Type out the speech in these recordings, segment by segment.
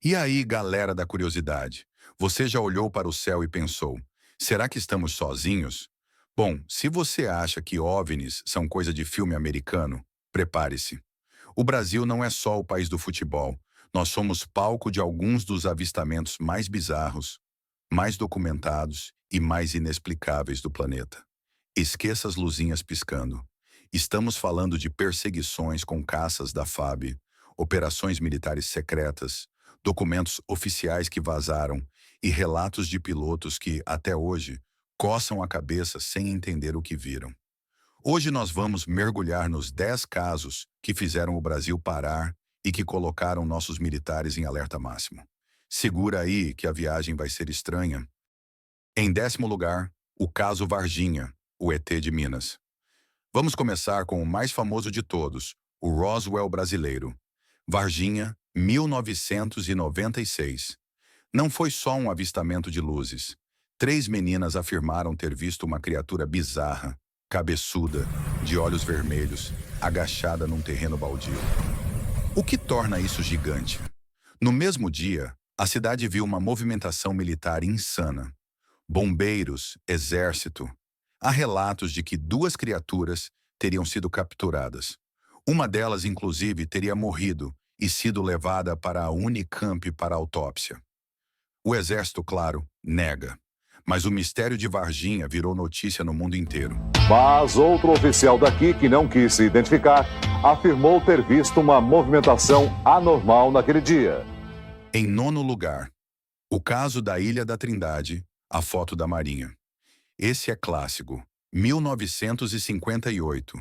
E aí, galera da curiosidade, você já olhou para o céu e pensou: será que estamos sozinhos? Bom, se você acha que OVNIs são coisa de filme americano, prepare-se. O Brasil não é só o país do futebol. Nós somos palco de alguns dos avistamentos mais bizarros, mais documentados e mais inexplicáveis do planeta. Esqueça as luzinhas piscando. Estamos falando de perseguições com caças da FAB, operações militares secretas, documentos oficiais que vazaram e relatos de pilotos que, até hoje, coçam a cabeça sem entender o que viram. Hoje nós vamos mergulhar nos 10 casos que fizeram o Brasil parar e que colocaram nossos militares em alerta máximo. Segura aí que a viagem vai ser estranha. Em 10º lugar, o caso Varginha, o ET de Minas. Vamos começar com o mais famoso de todos, o Roswell brasileiro. Varginha, 1996. Não foi só um avistamento de luzes. 3 meninas afirmaram ter visto uma criatura bizarra, cabeçuda, de olhos vermelhos, agachada num terreno baldio. O que torna isso gigante? No mesmo dia, a cidade viu uma movimentação militar insana. Bombeiros, exército. Há relatos de que 2 criaturas teriam sido capturadas. Uma delas, inclusive, teria morrido e sido levada para a Unicamp para autópsia. O exército, claro, nega. Mas o mistério de Varginha virou notícia no mundo inteiro. Mas outro oficial daqui, que não quis se identificar, afirmou ter visto uma movimentação anormal naquele dia. Em 9º lugar, o caso da Ilha da Trindade, a foto da Marinha. Esse é clássico. 1958.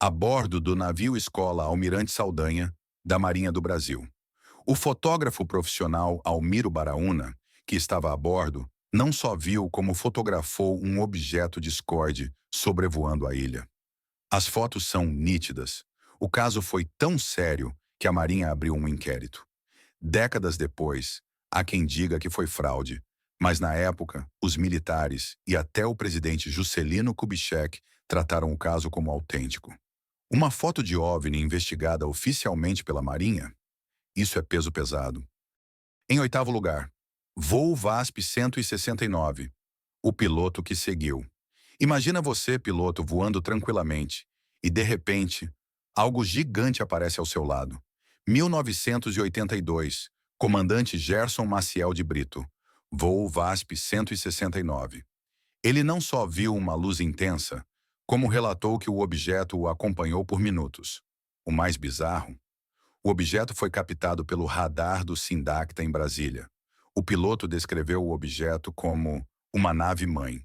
A bordo do navio escola Almirante Saldanha, da Marinha do Brasil. O fotógrafo profissional Almiro Baraúna, que estava a bordo, não só viu como fotografou um objeto discorde sobrevoando a ilha. As fotos são nítidas. O caso foi tão sério que a Marinha abriu um inquérito. Décadas depois, há quem diga que foi fraude, mas na época, os militares e até o presidente Juscelino Kubitschek trataram o caso como autêntico. Uma foto de OVNI investigada oficialmente pela Marinha? Isso é peso pesado. Em 8º lugar, voo VASP 169, o piloto que seguiu. Imagina você, piloto, voando tranquilamente e, de repente, algo gigante aparece ao seu lado. 1982, comandante Gerson Maciel de Brito, voo VASP 169. Ele não só viu uma luz intensa, como relatou que o objeto o acompanhou por minutos. O mais bizarro: o objeto foi captado pelo radar do Sindacta em Brasília. O piloto descreveu o objeto como uma nave-mãe.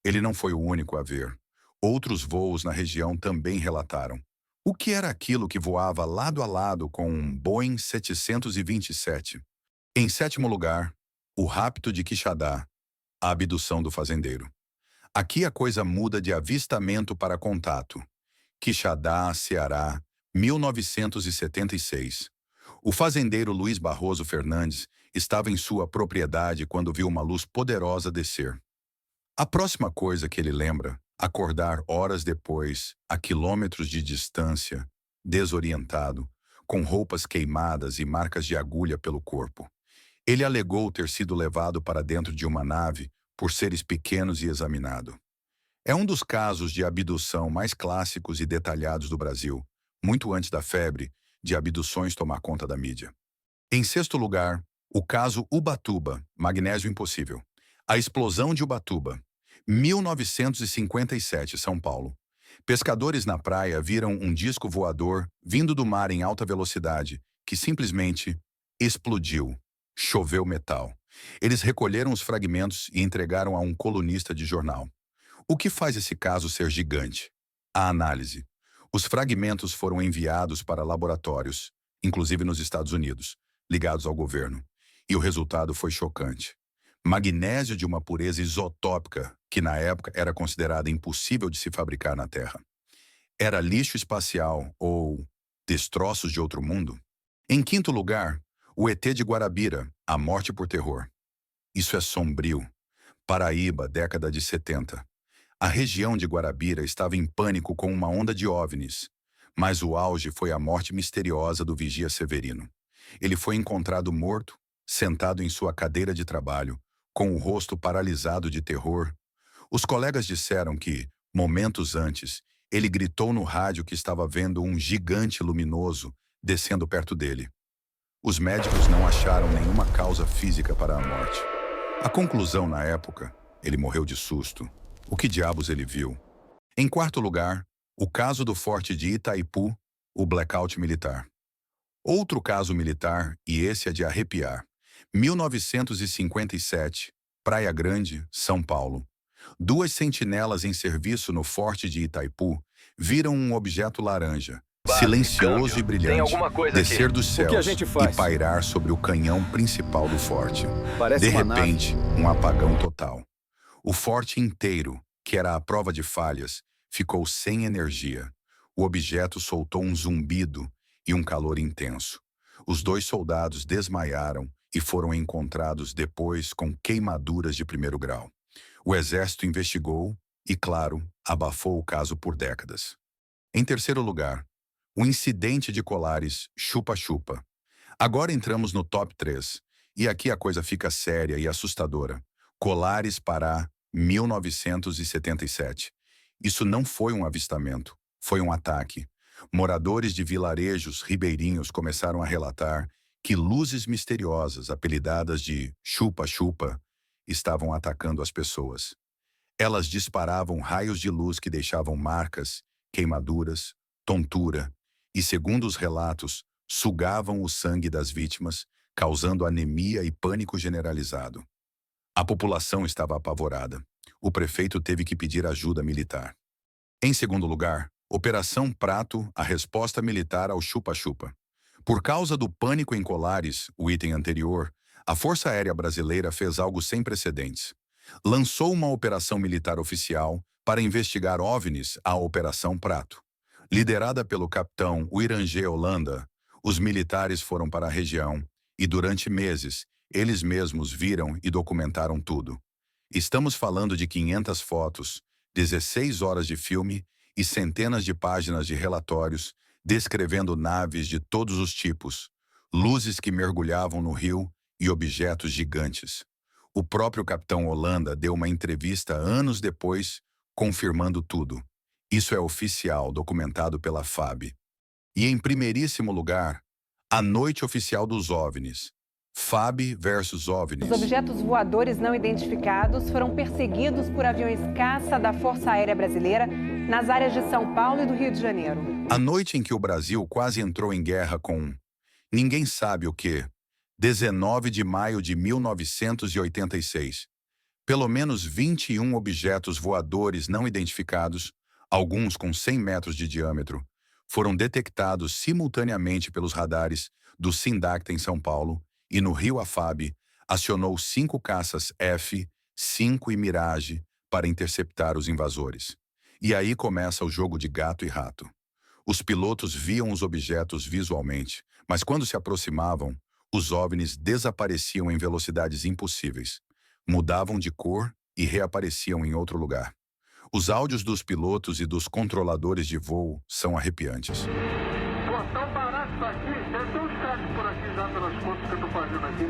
Ele não foi o único a ver. Outros voos na região também relataram. O que era aquilo que voava lado a lado com um Boeing 727? Em 7º lugar, o rapto de Quixadá, a abdução do fazendeiro. Aqui a coisa muda de avistamento para contato. Quixadá, Ceará, 1976. O fazendeiro Luiz Barroso Fernandes estava em sua propriedade quando viu uma luz poderosa descer. A próxima coisa que ele lembra, acordar horas depois, a quilômetros de distância, desorientado, com roupas queimadas e marcas de agulha pelo corpo. Ele alegou ter sido levado para dentro de uma nave por seres pequenos e examinado. É um dos casos de abdução mais clássicos e detalhados do Brasil, muito antes da febre de abduções tomar conta da mídia. Em 6º lugar, o caso Ubatuba, magnésio impossível. A explosão de Ubatuba, 1957, São Paulo. Pescadores na praia viram um disco voador vindo do mar em alta velocidade, que simplesmente explodiu. Choveu metal. Eles recolheram os fragmentos e entregaram a um colunista de jornal. O que faz esse caso ser gigante? A análise. Os fragmentos foram enviados para laboratórios, inclusive nos Estados Unidos, ligados ao governo. E o resultado foi chocante. Magnésio de uma pureza isotópica, que na época era considerada impossível de se fabricar na Terra. Era lixo espacial ou destroços de outro mundo? Em 5º lugar, o ET de Guarabira, a morte por terror. Isso é sombrio. Paraíba, década de 70. A região de Guarabira estava em pânico com uma onda de OVNIs, mas o auge foi a morte misteriosa do vigia Severino. Ele foi encontrado morto sentado em sua cadeira de trabalho, com o rosto paralisado de terror. Os colegas disseram que, momentos antes, ele gritou no rádio que estava vendo um gigante luminoso descendo perto dele. Os médicos não acharam nenhuma causa física para a morte. A conclusão na época, ele morreu de susto. O que diabos ele viu? Em quarto lugar, o caso do Forte de Itaipu, o blackout militar. Outro caso militar, e esse é de arrepiar. 1957, Praia Grande, São Paulo. Duas sentinelas em serviço no Forte de Itaipu viram um objeto laranja, silencioso e brilhante, descer dos céus e pairar sobre o canhão principal do forte. De repente, um apagão total. O forte inteiro, que era a prova de falhas, ficou sem energia. O objeto soltou um zumbido e um calor intenso. Os dois soldados desmaiaram e foram encontrados depois com queimaduras de primeiro grau. O exército investigou e, claro, abafou o caso por décadas. Em terceiro lugar, o incidente de Colares Chupa-Chupa. Agora entramos no top 3, e aqui a coisa fica séria e assustadora. Colares, Pará, 1977. Isso não foi um avistamento, foi um ataque. Moradores de vilarejos ribeirinhos começaram a relatar que luzes misteriosas, apelidadas de chupa-chupa, estavam atacando as pessoas. Elas disparavam raios de luz que deixavam marcas, queimaduras, tontura e, segundo os relatos, sugavam o sangue das vítimas, causando anemia e pânico generalizado. A população estava apavorada. O prefeito teve que pedir ajuda militar. Em segundo lugar, Operação Prato, a resposta militar ao chupa-chupa. Por causa do pânico em Colares, o item anterior, a Força Aérea Brasileira fez algo sem precedentes. Lançou uma operação militar oficial para investigar OVNIs, a Operação Prato. Liderada pelo capitão Uirangê Holanda, os militares foram para a região e, durante meses, eles mesmos viram e documentaram tudo. Estamos falando de 500 fotos, 16 horas de filme e centenas de páginas de relatórios descrevendo naves de todos os tipos, luzes que mergulhavam no rio e objetos gigantes. O próprio capitão Holanda deu uma entrevista anos depois, confirmando tudo. Isso é oficial, documentado pela FAB. E em primeiríssimo lugar, a Noite Oficial dos OVNIs. FAB versus OVNIs. Os objetos voadores não identificados foram perseguidos por aviões caça da Força Aérea Brasileira nas áreas de São Paulo e do Rio de Janeiro. A noite em que o Brasil quase entrou em guerra com ninguém sabe o quê, 19 de maio de 1986. Pelo menos 21 objetos voadores não identificados, alguns com 100 metros de diâmetro, foram detectados simultaneamente pelos radares do Sindacta em São Paulo, e no Rio a FAB acionou 5 caças F-5 e Mirage para interceptar os invasores. E aí começa o jogo de gato e rato. Os pilotos viam os objetos visualmente, mas quando se aproximavam, os OVNIs desapareciam em velocidades impossíveis, mudavam de cor e reapareciam em outro lugar. Os áudios dos pilotos e dos controladores de voo são arrepiantes. Estão parados aqui, deve ter uns caras por aqui já pelas contas que eu tô fazendo aqui.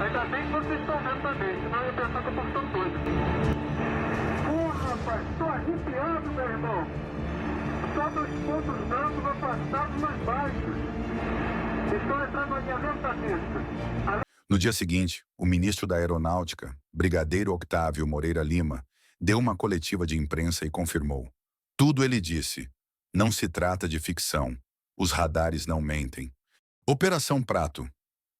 Ainda bem que vocês estão vendo também, senão eu ia pensar que eu tô ficando doido. Rapaz, tô arrepiado, meu irmão. Só dos pontos brancos afastados mais baixos. Estão entrando na minha mente cabeça. No dia seguinte, o ministro da Aeronáutica, Brigadeiro Octávio Moreira Lima, deu uma coletiva de imprensa e confirmou. Tudo ele disse. Não se trata de ficção. Os radares não mentem. Operação Prato.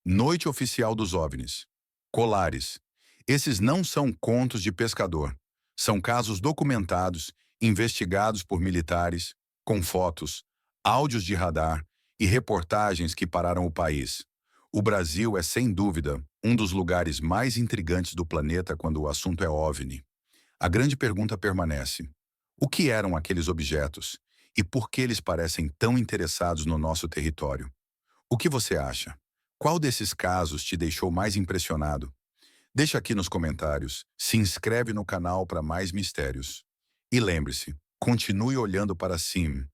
Noite Oficial dos OVNIs. Colares. Esses não são contos de pescador. São casos documentados, investigados por militares, com fotos, áudios de radar e reportagens que pararam o país. O Brasil é, sem dúvida, um dos lugares mais intrigantes do planeta quando o assunto é OVNI. A grande pergunta permanece. O que eram aqueles objetos? E por que eles parecem tão interessados no nosso território? O que você acha? Qual desses casos te deixou mais impressionado? Deixa aqui nos comentários, se inscreve no canal para mais mistérios. E lembre-se, continue olhando para cima,